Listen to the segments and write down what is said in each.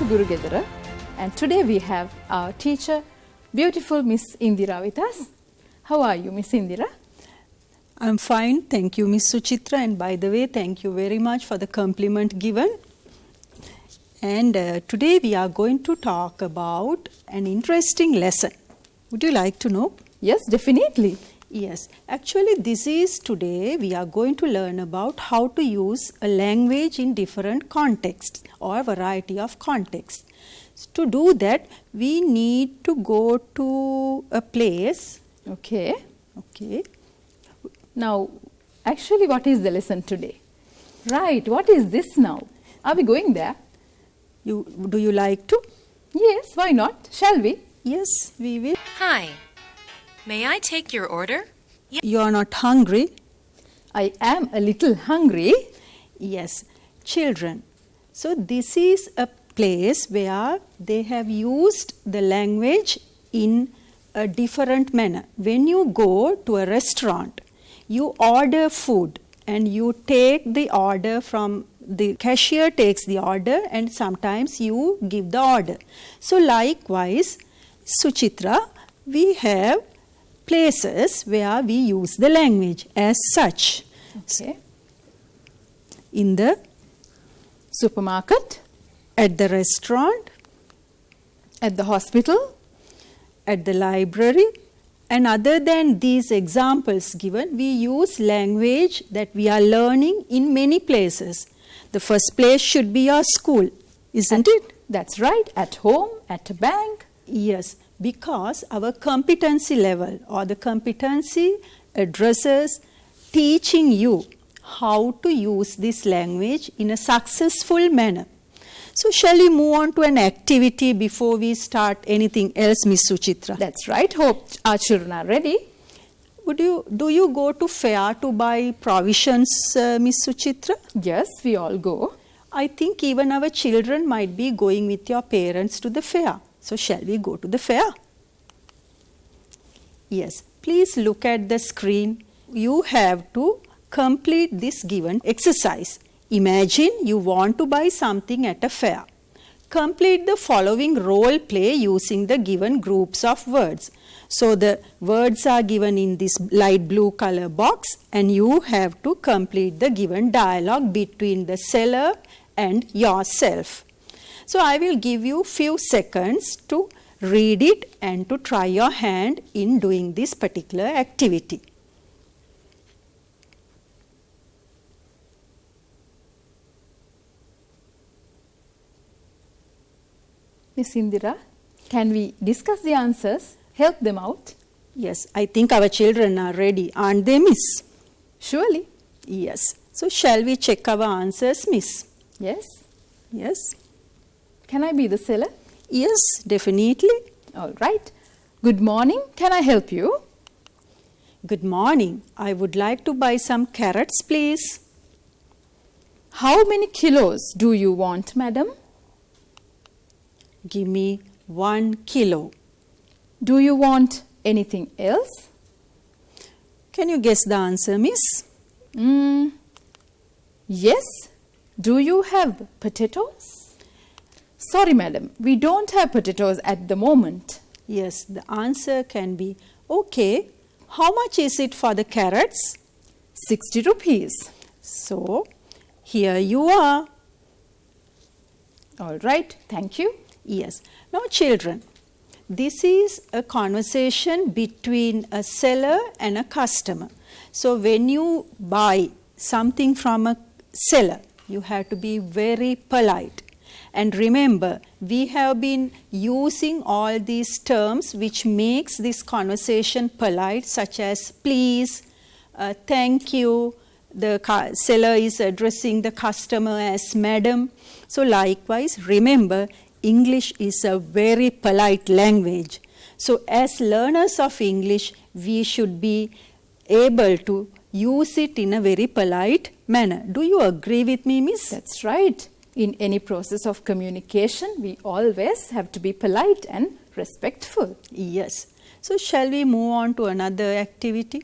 Guru Gedara, and today we have our teacher, beautiful Miss Indira with us. How are you, Miss Indira? I'm fine, thank you, Miss Suchitra, and by the way, thank you very much for the compliment given. And today we are going to talk about an interesting lesson. Would you like to know? Yes, definitely. Yes, actually today we are going to learn about how to use a language in different contexts or variety of contexts. To do that, we need to go to a place. Okay. Okay. Now, actually, what is the lesson today? Right, what is this now? Are we going there? Do you like to? Yes, why not? Shall we? Yes, we will. Hi. May I take your order? You are not hungry? I am a little hungry. Yes, children. So this is a place where they have used the language in a different manner. When you go to a restaurant, you order food and you take the order from the cashier takes the order and sometimes you give the order. So likewise, Suchitra, we have places where we use the language as such. Okay. In the Supermarket, at the restaurant, at the hospital, at the library, and other than these examples given, we use language that we are learning in many places. The first place should be our school, isn't it? That's right, at home, at a bank. Yes, because our competency level or the competency addresses teaching you how to use this language in a successful manner. So shall we move on to an activity before we start anything else, Miss Suchitra? That's right, hope our children are ready. Do you go to fair to buy provisions, Miss Suchitra? Yes, we all go. I think even our children might be going with your parents to the fair. So shall we go to the fair? Yes, please look at the screen. You have to complete this given exercise. Imagine you want to buy something at a fair. Complete the following role play using the given groups of words. So the words are given in this light blue color box and you have to complete the given dialogue between the seller and yourself. So I will give you few seconds to read it and to try your hand in doing this particular activity. Miss Indira, can we discuss the answers, help them out? Yes, I think our children are ready, aren't they, Miss? Surely. Yes. So shall we check our answers, Miss? Yes. Yes. Can I be the seller? Yes, definitely. All right. Good morning. Can I help you? Good morning. I would like to buy some carrots, please. How many kilos do you want, madam? Give me 1 kilo. Do you want anything else? Can you guess the answer, Miss? Yes. Do you have potatoes? Sorry, madam, we don't have potatoes at the moment. Yes, the answer can be, okay, how much is it for the carrots? 60 rupees. So, here you are. All right, thank you. Yes. Now, children, this is a conversation between a seller and a customer. So, when you buy something from a seller, you have to be very polite. And remember, we have been using all these terms which makes this conversation polite, such as please, thank you. The seller is addressing the customer as madam. So likewise, remember, English is a very polite language. So as learners of English, we should be able to use it in a very polite manner. Do you agree with me, Miss? That's right. In any process of communication, we always have to be polite and respectful. Yes. So shall we move on to another activity?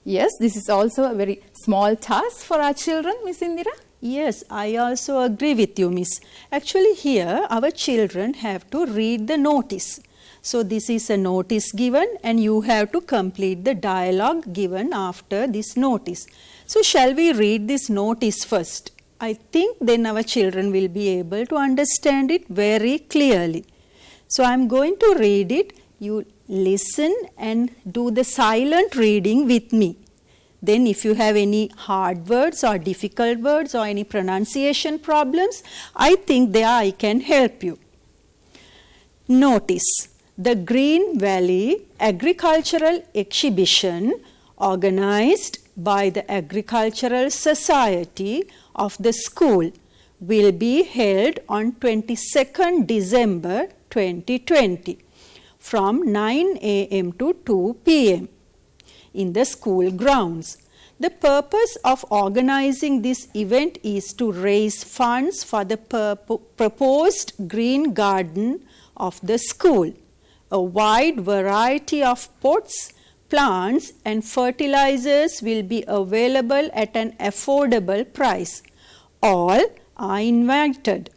Yes, this is also a very small task for our children, Miss Indira. Yes, I also agree with you, Miss. Actually, here our children have to read the notice. So, this is a notice given and you have to complete the dialogue given after this notice. So, shall we read this notice first? I think then our children will be able to understand it very clearly. So, I am going to read it. You listen and do the silent reading with me. Then if you have any hard words or difficult words or any pronunciation problems, I think there I can help you. Notice: the Green Valley Agricultural Exhibition, organized by the Agricultural Society of the school, will be held on 22nd December 2020 from 9 a.m. to 2 p.m. in the school grounds. The purpose of organizing this event is to raise funds for the proposed green garden of the school. A wide variety of pots, plants and fertilizers will be available at an affordable price. All are invited.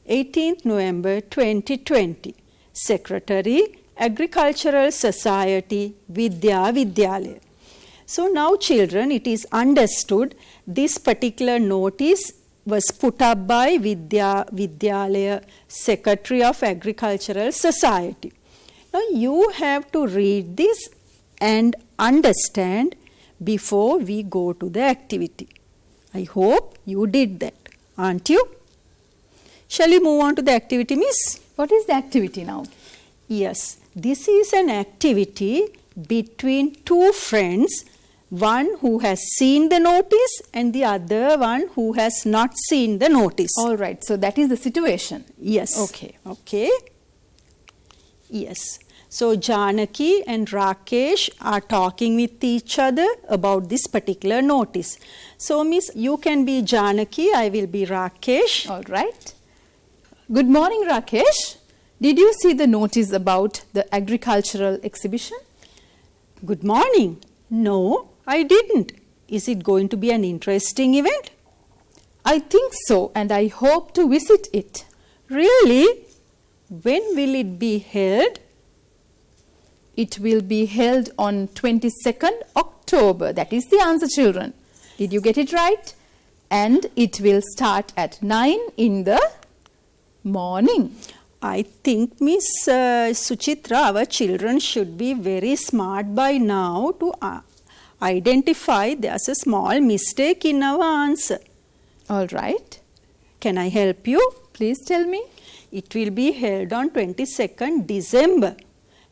18th November 2020. Secretary, Agricultural Society, Vidya Vidyalaya. So now children, it is understood this particular notice was put up by Vidya Vidyalaya, Secretary of Agricultural Society. Now you have to read this and understand before we go to the activity. I hope you did that, aren't you? Shall we move on to the activity, Miss? What is the activity now? Yes, this is an activity between two friends, one who has seen the notice and the other one who has not seen the notice. All right, so that is the situation. Yes. Okay. Okay. Yes. So Janaki and Rakesh are talking with each other about this particular notice. So Miss, you can be Janaki, I will be Rakesh. All right. Good morning, Rakesh. Did you see the notice about the agricultural exhibition? Good morning. No, I didn't. Is it going to be an interesting event? I think so, and I hope to visit it. Really? When will it be held? It will be held on 22nd October. That is the answer, children. Did you get it right? And it will start at 9 in the morning. I think, Miss Suchitra, our children should be very smart by now to identify there's a small mistake in our answer. All right. Can I help you? Please tell me. It will be held on 22nd December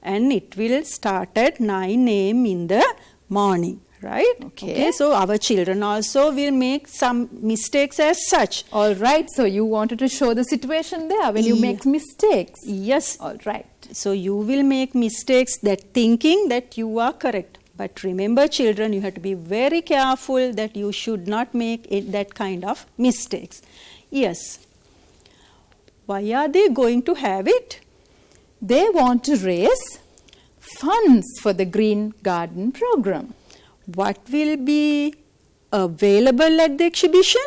and it will start at 9 a.m. in the morning. Right? Okay. So our children also will make some mistakes as such. All right. So you wanted to show the situation there when you make mistakes. Yes. All right. So you will make mistakes that thinking that you are correct. But remember, children, you have to be very careful that you should not make that kind of mistakes. Yes. Why are they going to have it? They want to raise funds for the Green Garden program. What will be available at the exhibition?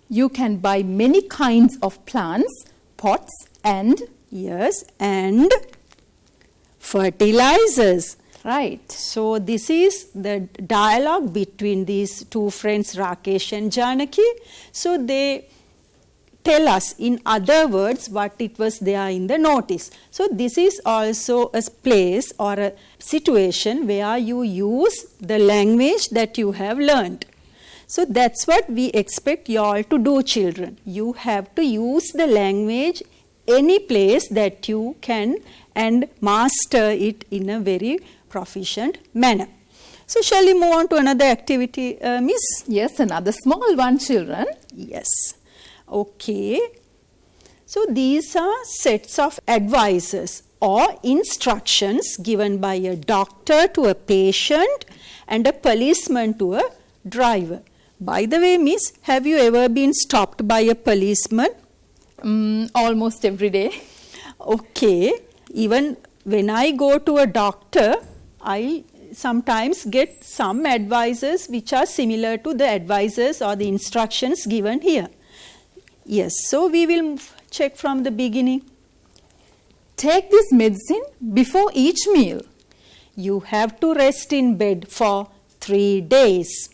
You can buy many kinds of plants, pots and... Yes, and fertilizers. Right. So this is the dialogue between these two friends, Rakesh and Janaki. So they tell us in other words what it was there in the notice. So this is also a place or a situation where you use the language that you have learned. So that's what we expect you all to do, children. You have to use the language any place that you can and master it in a very proficient manner. So shall we move on to another activity, Miss? Yes, another small one, children. Yes. Okay. So these are sets of advices or instructions given by a doctor to a patient and a policeman to a driver. By the way, Miss, have you ever been stopped by a policeman? Almost every day. Okay. Even when I go to a doctor, I sometimes get some advices which are similar to the advices or the instructions given here. Yes, so we will check from the beginning. Take this medicine before each meal. You have to rest in bed for 3 days.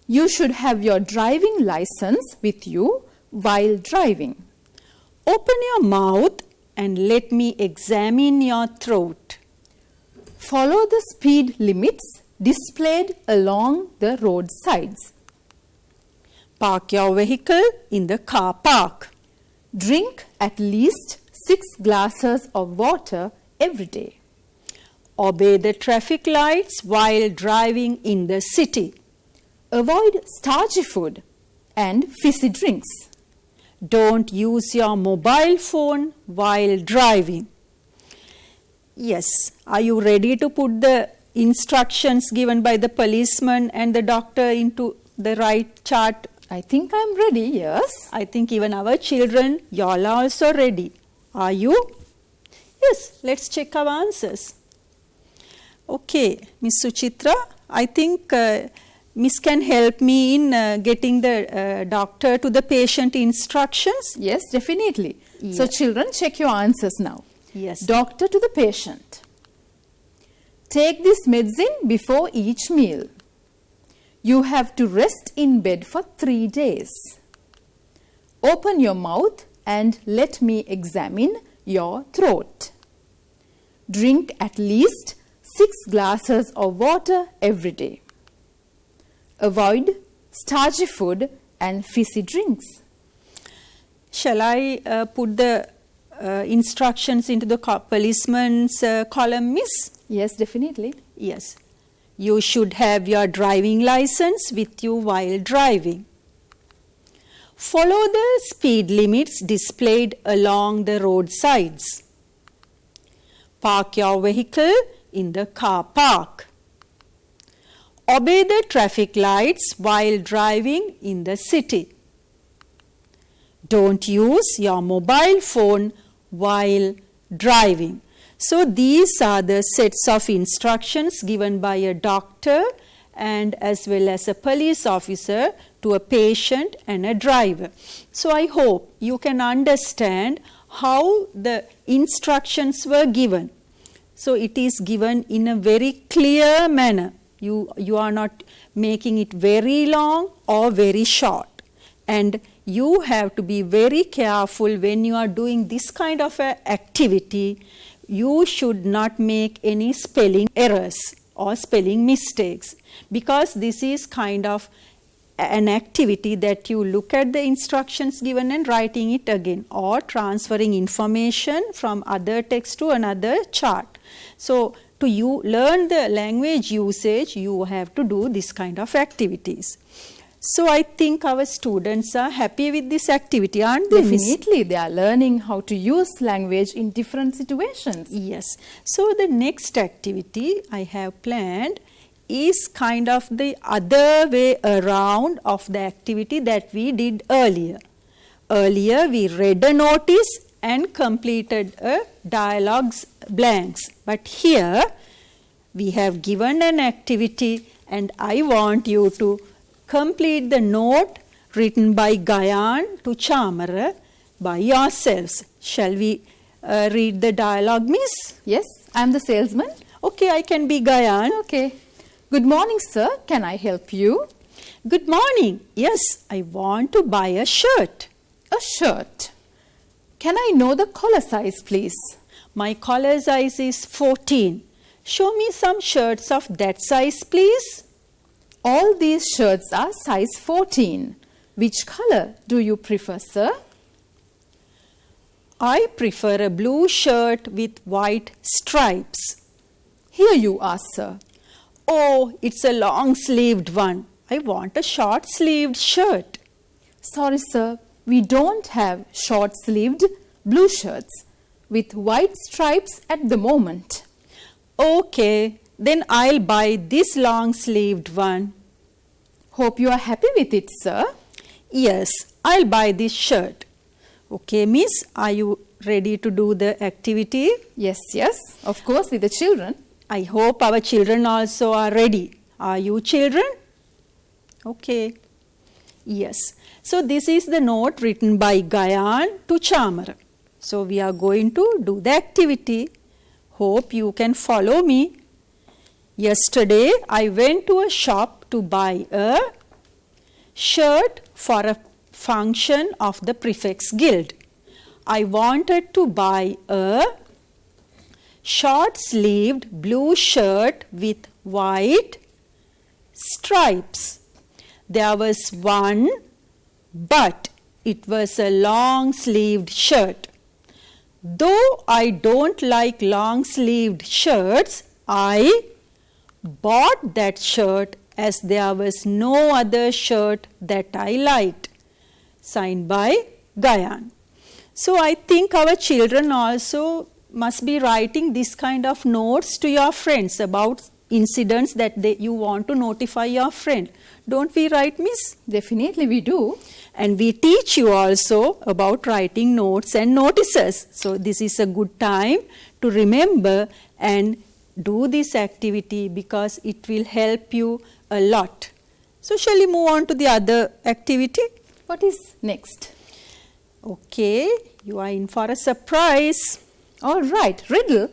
You should have your driving license with you while driving. Open your mouth and let me examine your throat. Follow the speed limits displayed along the roadsides. Park your vehicle in the car park. Drink at least 6 glasses of water every day. Obey the traffic lights while driving in the city. Avoid starchy food and fizzy drinks. Don't use your mobile phone while driving. Yes, are you ready to put the instructions given by the policeman and the doctor into the right chart? I think I'm ready, yes. I think even our children, you all are also ready. Are you? Yes, let's check our answers. Okay, Miss Suchitra, I think Miss can help me in getting the doctor to the patient instructions. Yes, definitely. Yes. So children, check your answers now. Yes. Doctor to the patient. Take this medicine before each meal. You have to rest in bed for 3 days. Open your mouth and let me examine your throat. Drink at least 6 glasses of water every day. Avoid starchy food and fizzy drinks. Shall I put the instructions into the policeman's column, Miss? Yes, definitely. Yes. You should have your driving license with you while driving. Follow the speed limits displayed along the roadsides. Park your vehicle in the car park. Obey the traffic lights while driving in the city. Don't use your mobile phone while driving. So these are the sets of instructions given by a doctor and as well as a police officer to a patient and a driver. So I hope you can understand how the instructions were given. So it is given in a very clear manner. You are not making it very long or very short. And you have to be very careful when you are doing this kind of a activity. You should not make any spelling errors or spelling mistakes, because this is kind of an activity that you look at the instructions given and writing it again, or transferring information from other text to another chart. So to learn the language usage, you have to do this kind of activities. So I think our students are happy with this activity, aren't they? Definitely, they are learning how to use language in different situations. Yes. So the next activity I have planned is kind of the other way around of the activity that we did earlier. Earlier we read a notice and completed a dialogues blanks. But here we have given an activity and I want you to complete the note written by Gayan to Chamara by yourselves. Shall we read the dialogue, Miss? Yes, I am the salesman. Okay, I can be Gayan. Okay. Good morning, sir. Can I help you? Good morning. Yes, I want to buy a shirt. A shirt. Can I know the collar size, please? My collar size is 14. Show me some shirts of that size, please. All these shirts are size 14. Which color do you prefer, sir? I prefer a blue shirt with white stripes. Here you are, sir. Oh, it's a long-sleeved one. I want a short-sleeved shirt. Sorry, sir. We don't have short-sleeved blue shirts with white stripes at the moment. Okay, then I'll buy this long-sleeved one. Hope you are happy with it, sir. Yes, I'll buy this shirt. Okay, Miss, are you ready to do the activity? Yes, yes. Of course, with the children. I hope our children also are ready. Are you children? Okay. Yes. So this is the note written by Gayan to Chamara. So we are going to do the activity. Hope you can follow me. Yesterday I went to a shop to buy a shirt for a function of the Prefects Guild. I wanted to buy a short-sleeved blue shirt with white stripes. There was one, but it was a long-sleeved shirt. Though I don't like long-sleeved shirts, I bought that shirt as there was no other shirt that I liked. Signed by Gayan. So I think our children also must be writing this kind of notes to your friends about incidents that you want to notify your friend. Don't we write, miss? Definitely we do. And we teach you also about writing notes and notices. So this is a good time to remember and do this activity because it will help you a lot. So shall we move on to the other activity? What is next? Okay, you are in for a surprise. All right, riddle.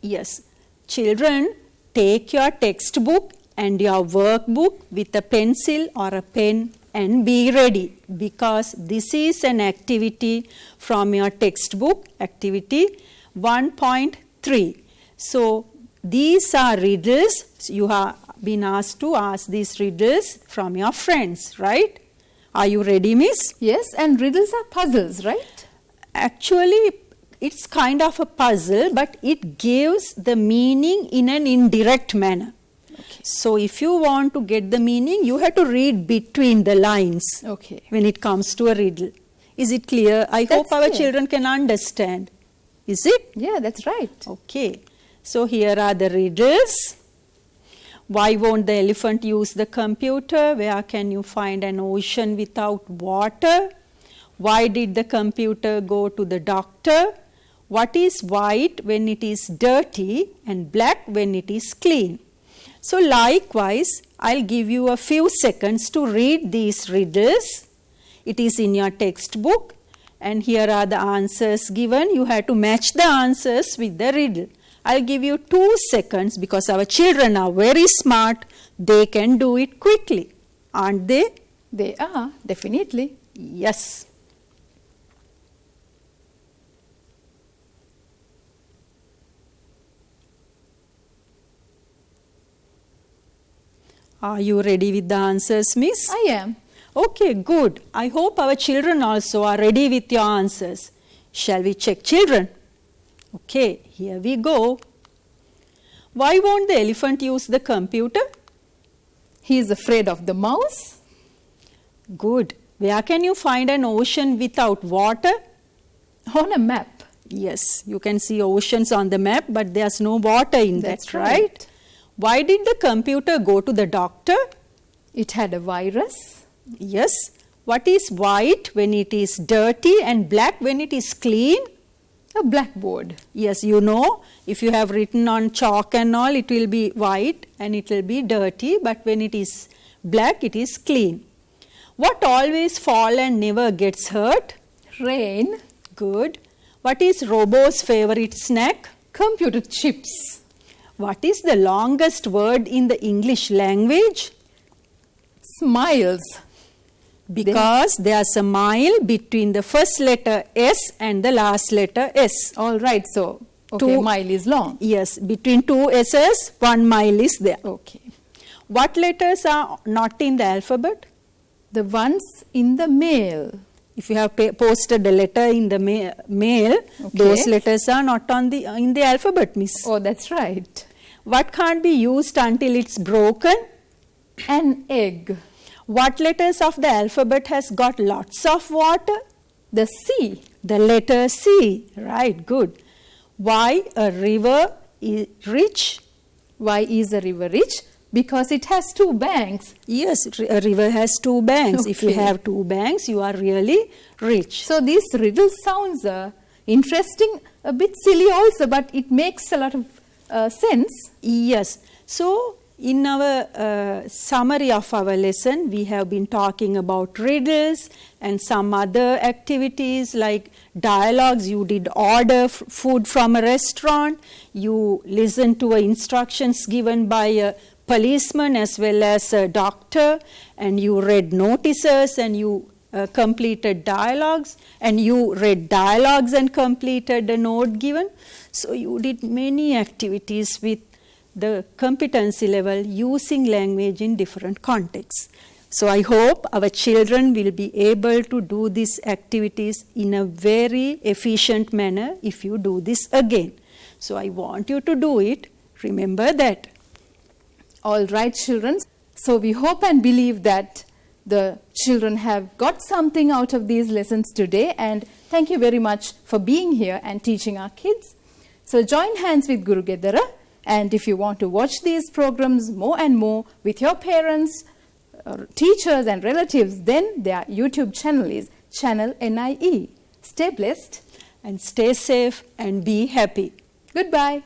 Yes, children, take your textbook and your workbook with a pencil or a pen and be ready because this is an activity from your textbook, activity 1.3. So these are riddles. You have been asked to ask these riddles from your friends, right? Are you ready, miss? Yes, and riddles are puzzles, right? Actually, it's kind of a puzzle, but it gives the meaning in an indirect manner. Okay. So if you want to get the meaning, you have to read between the lines Okay. when it comes to a riddle. Is it clear? I hope That's our clear. children can understand. Is it? Yeah, that's right. Okay. So here are the riddles. Why won't the elephant use the computer? Where can you find an ocean without water? Why did the computer go to the doctor? What is white when it is dirty and black when it is clean? So likewise, I'll give you a few seconds to read these riddles. It is in your textbook and here are the answers given. You have to match the answers with the riddle. I'll give you 2 seconds because our children are very smart. They can do it quickly, aren't they? They are, definitely. Yes. Are you ready with the answers, miss? I am. Okay, good. I hope our children also are ready with your answers. Shall we check, children? Okay, here we go. Why won't the elephant use the computer? He is afraid of the mouse. Good. Where can you find an ocean without water? On a map. Yes, you can see oceans on the map, but there's no water in That's that, right? Why did the computer go to the doctor? It had a virus. Yes. What is white when it is dirty and black when it is clean? A blackboard. Yes, you know, if you have written on chalk and all, it will be white and it will be dirty, but when it is black, it is clean. What always fall and never gets hurt? Rain. Good. What is Robo's favorite snack? Computer chips. What is the longest word in the English language? Smiles. Because there's a mile between the first letter S and the last letter S. All right, so, okay, mile is long. Yes, between 2 S's, 1 mile is there. Okay. What letters are not in the alphabet? The ones in the mail. If you have posted a letter in the mail, Okay. those letters are not on in the alphabet, miss. Oh, that's right. What can't be used until it's broken? An egg. What letters of the alphabet has got lots of water? The C. The letter C. Right, good. Why a river is rich? Why is a river rich? Because it has 2 banks. Yes, a river has 2 banks. If you Okay. have 2 banks, you are really rich. So this riddle sounds interesting, a bit silly also, but it makes a lot of sense. Yes. So, in our summary of our lesson, we have been talking about riddles and some other activities like dialogues. You did order food from a restaurant, you listened to instructions given by a policeman as well as a doctor, and you read notices and you completed dialogues, and you read dialogues and completed the note given. So, you did many activities with the competency level using language in different contexts. So, I hope our children will be able to do these activities in a very efficient manner if you do this again. So, I want you to do it. Remember that. All right, children. So, we hope and believe that the children have got something out of these lessons today, and thank you very much for being here and teaching our kids. So, join hands with Guru Gedara. And if you want to watch these programs more and more with your parents, teachers and relatives, then their YouTube channel is Channel NIE. Stay blessed. And stay safe and be happy. Goodbye.